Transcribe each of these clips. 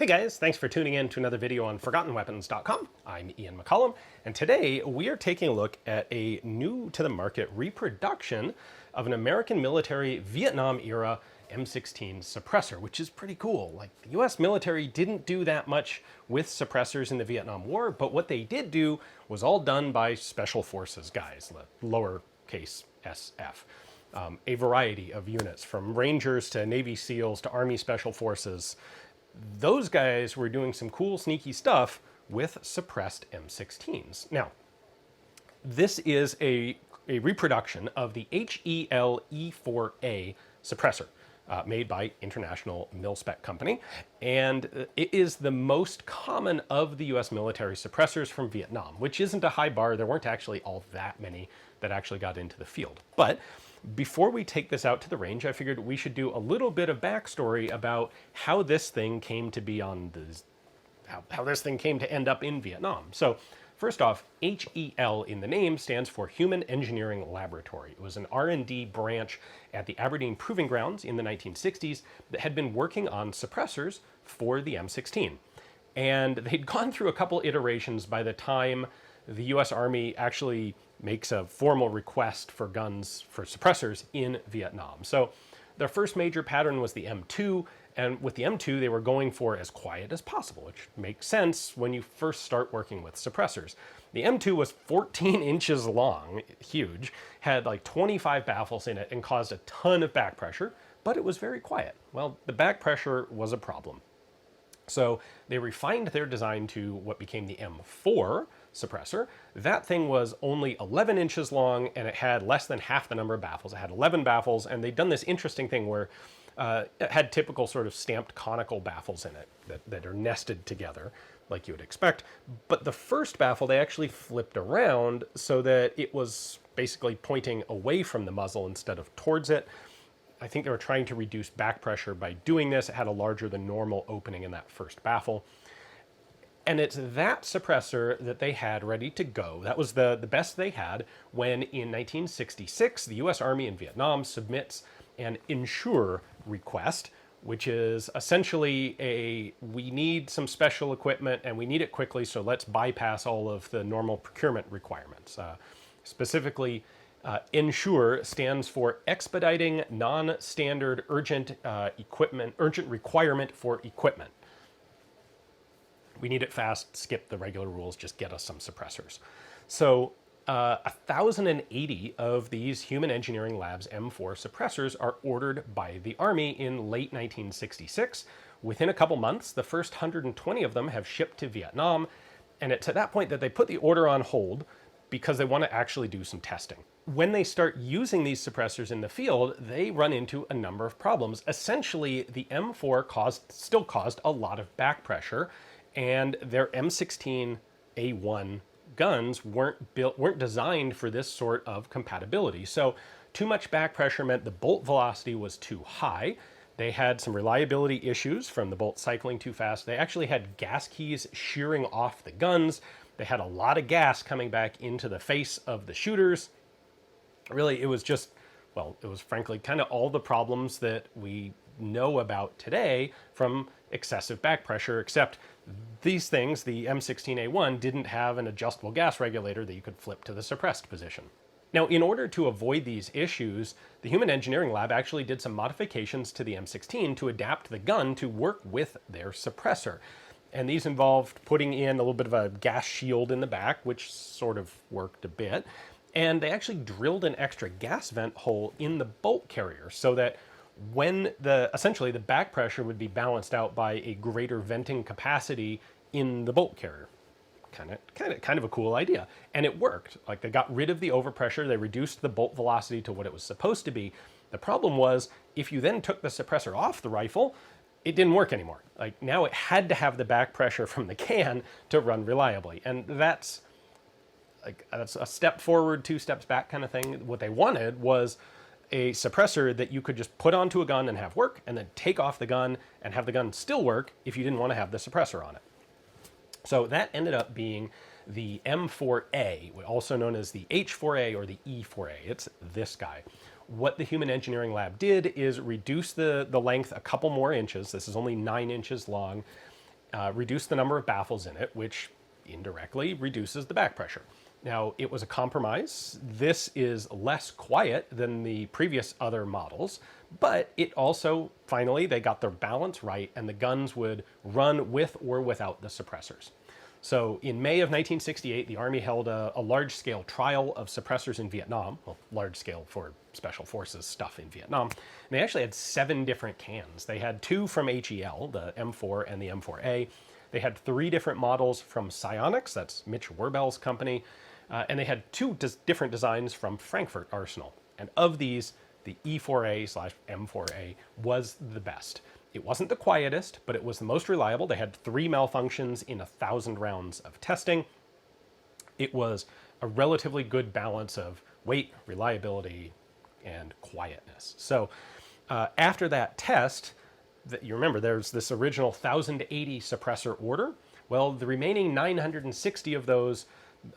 Hey guys, thanks for tuning in to another video on ForgottenWeapons.com. I'm Ian McCollum, and today we are taking a look at a new to the market reproduction of an American military Vietnam era M16 suppressor, which is pretty cool. Like, the US military didn't do that much with suppressors in the Vietnam War, but what they did do was all done by special forces guys, lowercase SF. A variety of units, from Rangers to Navy SEALs to Army Special Forces. Those guys were doing some cool, sneaky stuff with suppressed M16s. Now, this is a reproduction of the HEL-E4A suppressor made by International Milspec Company, and it is the most common of the US military suppressors from Vietnam, which isn't a high bar. There weren't actually all that many that actually got into the field. But before we take this out to the range, I figured we should do a little bit of backstory about how this thing came to be on the, how this thing came to end up in Vietnam. So first off, HEL in the name stands for Human Engineering Laboratory. It was an R&D branch at the Aberdeen Proving Grounds in the 1960s that had been working on suppressors for the M16. And they'd gone through a couple iterations by the time the US Army actually makes a formal request for guns for suppressors in Vietnam. So their first major pattern was the M2, and with the M2 they were going for as quiet as possible, which makes sense when you first start working with suppressors. The M2 was 14 inches long, huge, had like 25 baffles in it, and caused a ton of back pressure, but it was very quiet. Well, the back pressure was a problem. So they refined their design to what became the M4 suppressor. That thing was only 11 inches long, and it had less than half the number of baffles. It had 11 baffles, and they'd done this interesting thing where it had typical sort of stamped conical baffles in it that are nested together, like you would expect. But the first baffle, they actually flipped around so that it was basically pointing away from the muzzle instead of towards it. I think they were trying to reduce back pressure by doing this. It had a larger than normal opening in that first baffle. And it's that suppressor that they had ready to go. That was the best they had when, in 1966, the US Army in Vietnam submits an insure request, which is essentially we need some special equipment and we need it quickly, so let's bypass all of the normal procurement requirements. Specifically, insure stands for Expediting Non-Standard Urgent Requirement for Equipment. We need it fast, skip the regular rules, just get us some suppressors. So 1,080 of these Human Engineering Labs M4 suppressors are ordered by the Army in late 1966. Within a couple months, the first 120 of them have shipped to Vietnam, and it's at that point that they put the order on hold because they want to actually do some testing. When they start using these suppressors in the field, they run into a number of problems. Essentially, the M4 still caused a lot of back pressure, and their M16A1 guns weren't designed for this sort of compatibility. So too much back pressure meant the bolt velocity was too high. They had some reliability issues from the bolt cycling too fast. They actually had gas keys shearing off the guns. They had a lot of gas coming back into the face of the shooters. Really, it was just, well, it was frankly kind of all the problems that we know about today from excessive back pressure, except these things, the M16A1, didn't have an adjustable gas regulator that you could flip to the suppressed position. Now, in order to avoid these issues, the Human Engineering Lab actually did some modifications to the M16 to adapt the gun to work with their suppressor. And these involved putting in a little bit of a gas shield in the back, which sort of worked a bit. And they actually drilled an extra gas vent hole in the bolt carrier so that when essentially the back pressure would be balanced out by a greater venting capacity in the bolt carrier. Kind of a cool idea. And it worked. Like, they got rid of the overpressure, they reduced the bolt velocity to what it was supposed to be. The problem was, if you then took the suppressor off the rifle, it didn't work anymore. Like, now it had to have the back pressure from the can to run reliably. And that's a step forward, 2 steps back kind of thing. What they wanted was a suppressor that you could just put onto a gun and have work, and then take off the gun and have the gun still work if you didn't want to have the suppressor on it. So that ended up being the M4A, also known as the H4A or the E4A. It's this guy. What the Human Engineering Lab did is reduce the length a couple more inches. This is only 9 inches long, reduce the number of baffles in it, which indirectly reduces the back pressure. Now, it was a compromise. This is less quiet than the previous other models, but it also, finally, they got their balance right, and the guns would run with or without the suppressors. So in May of 1968, the Army held a large-scale trial of suppressors in Vietnam, well, large-scale for Special Forces stuff in Vietnam. And they actually had 7 different cans. They had 2 from HEL, the M4 and the M4A. They had 3 different models from Psionics, that's Mitch Werbel's company, and they had 2 different designs from Frankfurt Arsenal. And of these, the E4A/M4A was the best. It wasn't the quietest, but it was the most reliable. They had 3 malfunctions in 1,000 rounds of testing. It was a relatively good balance of weight, reliability, and quietness. So after that test, you remember there's this original 1,080 suppressor order. Well, the remaining 960 of those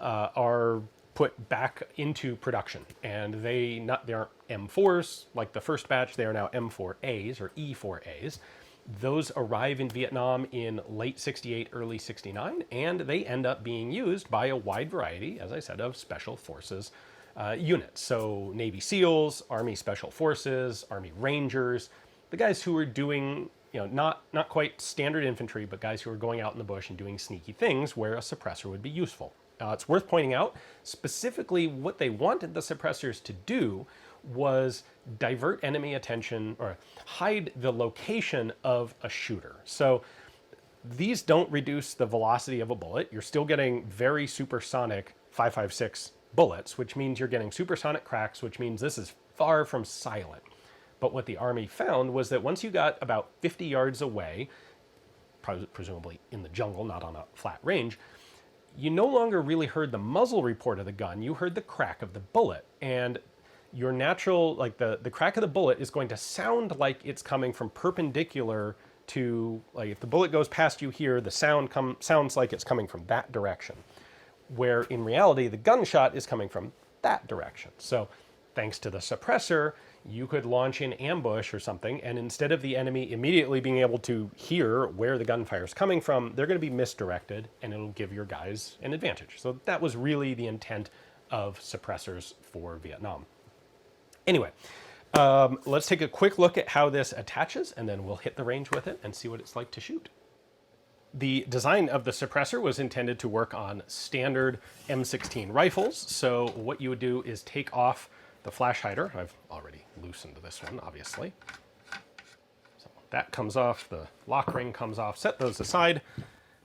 are put back into production, and they aren't M4s like the first batch. They are now M4As or E4As. Those arrive in Vietnam in late 68, early 69, and they end up being used by a wide variety, as I said, of Special Forces units. So Navy SEALs, Army Special Forces, Army Rangers, the guys who were doing, not quite standard infantry, but guys who were going out in the bush and doing sneaky things where a suppressor would be useful. It's worth pointing out, specifically what they wanted the suppressors to do was divert enemy attention or hide the location of a shooter. So these don't reduce the velocity of a bullet. You're still getting very supersonic 5.56 bullets, which means you're getting supersonic cracks, which means this is far from silent. But what the Army found was that once you got about 50 yards away, presumably in the jungle, not on a flat range, you no longer really heard the muzzle report of the gun, you heard the crack of the bullet. And your natural, like the crack of the bullet is going to sound like it's coming from perpendicular to, like if the bullet goes past you here, the sound sounds like it's coming from that direction. Where in reality, the gunshot is coming from that direction. So thanks to the suppressor, you could launch in ambush or something, and instead of the enemy immediately being able to hear where the gunfire is coming from, they're going to be misdirected, and it'll give your guys an advantage. So that was really the intent of suppressors for Vietnam. Anyway, let's take a quick look at how this attaches, and then we'll hit the range with it and see what it's like to shoot. The design of the suppressor was intended to work on standard M16 rifles. So what you would do is take off the flash hider. I've already loosened this one, obviously. So that comes off, the lock ring comes off, set those aside,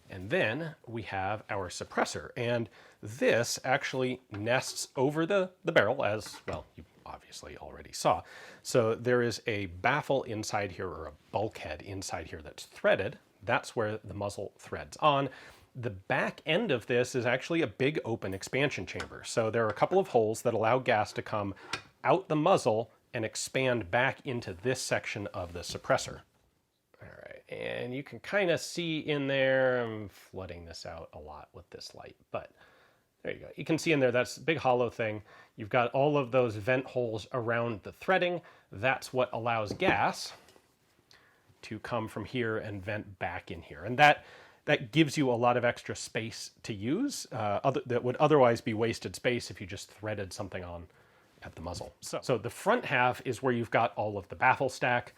and then we have our suppressor. And this actually nests over the barrel, as, well, you obviously already saw. So there is a baffle inside here, or a bulkhead inside here that's threaded. That's where the muzzle threads on. The back end of this is actually a big open expansion chamber. So there are a couple of holes that allow gas to come out the muzzle and expand back into this section of the suppressor. All right, and you can kind of see in there, I'm flooding this out a lot with this light, but there you go. You can see in there, that's a big hollow thing. You've got all of those vent holes around the threading. That's what allows gas to come from here and vent back in here. And that gives you a lot of extra space to use that would otherwise be wasted space if you just threaded something on at the muzzle. So the front half is where you've got all of the baffle stack.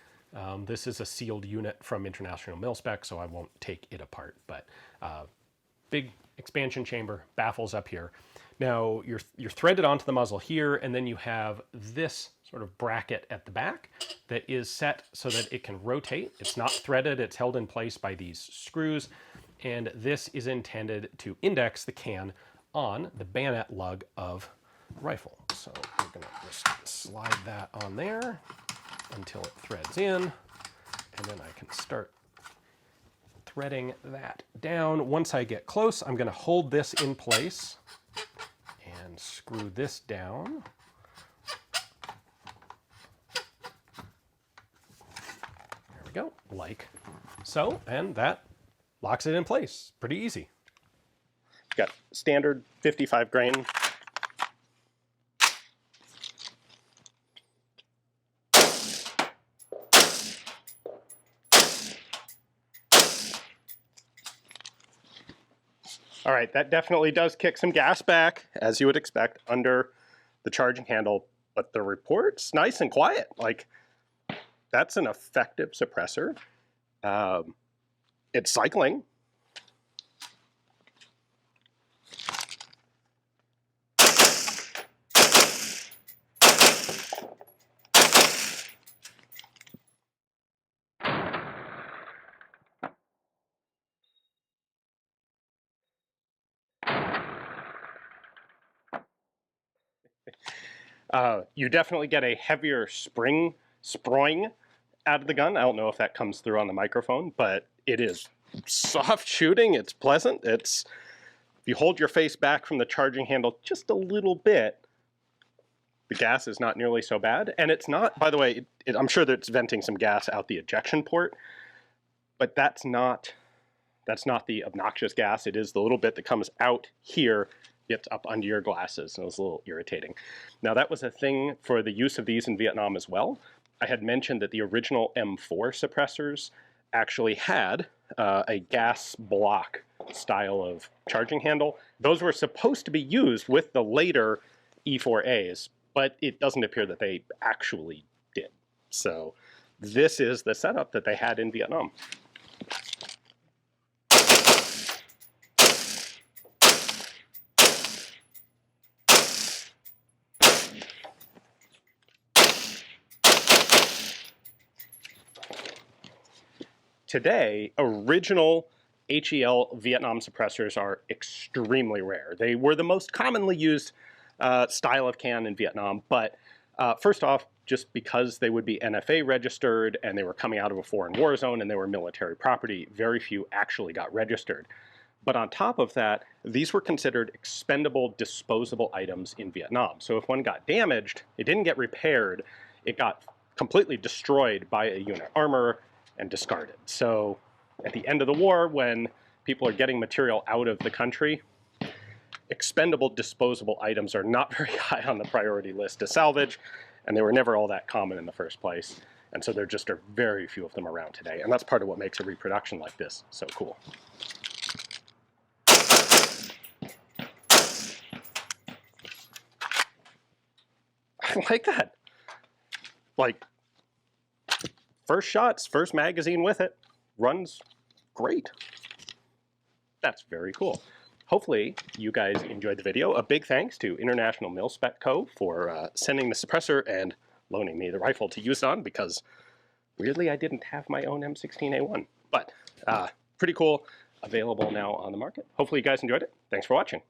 This is a sealed unit from International Milspec, so I won't take it apart, but big expansion chamber, baffles up here. Now you're threaded onto the muzzle here, and then you have this sort of bracket at the back that is set so that it can rotate. It's not threaded, it's held in place by these screws, and this is intended to index the can on the bayonet lug of the rifle. So we're going to just slide that on there until it threads in, and then I can start threading that down. Once I get close, I'm going to hold this in place and screw this down. There we go, like so, and that locks it in place. Pretty easy. Got standard 55 grain. All right, that definitely does kick some gas back, as you would expect, under the charging handle, but the report's nice and quiet. Like, that's an effective suppressor. It's cycling. You definitely get a heavier spring out of the gun. I don't know if that comes through on the microphone, but it is soft shooting. It's pleasant. If you hold your face back from the charging handle just a little bit, the gas is not nearly so bad. And it's not, by the way, I'm sure that it's venting some gas out the ejection port, but that's not the obnoxious gas. It is the little bit that comes out here, gets up under your glasses, and it's a little irritating. Now, that was a thing for the use of these in Vietnam as well. I had mentioned that the original M4 suppressors actually had a gas block style of charging handle. Those were supposed to be used with the later E4As, but it doesn't appear that they actually did. So this is the setup that they had in Vietnam. Today, original HEL Vietnam suppressors are extremely rare. They were the most commonly used style of can in Vietnam, but first off, just because they would be NFA registered and they were coming out of a foreign war zone and they were military property, very few actually got registered. But on top of that, these were considered expendable, disposable items in Vietnam. So if one got damaged, it didn't get repaired, it got completely destroyed by a unit armor and discarded. So at the end of the war, when people are getting material out of the country, expendable, disposable items are not very high on the priority list to salvage, and they were never all that common in the first place. And so there just are very few of them around today. And that's part of what makes a reproduction like this so cool. I like that. Like, first shots, first magazine with it, runs great. That's very cool. Hopefully you guys enjoyed the video. A big thanks to International Milspec Co for sending the suppressor and loaning me the rifle to use on, because weirdly I didn't have my own M16A1. But pretty cool, available now on the market. Hopefully you guys enjoyed it. Thanks for watching.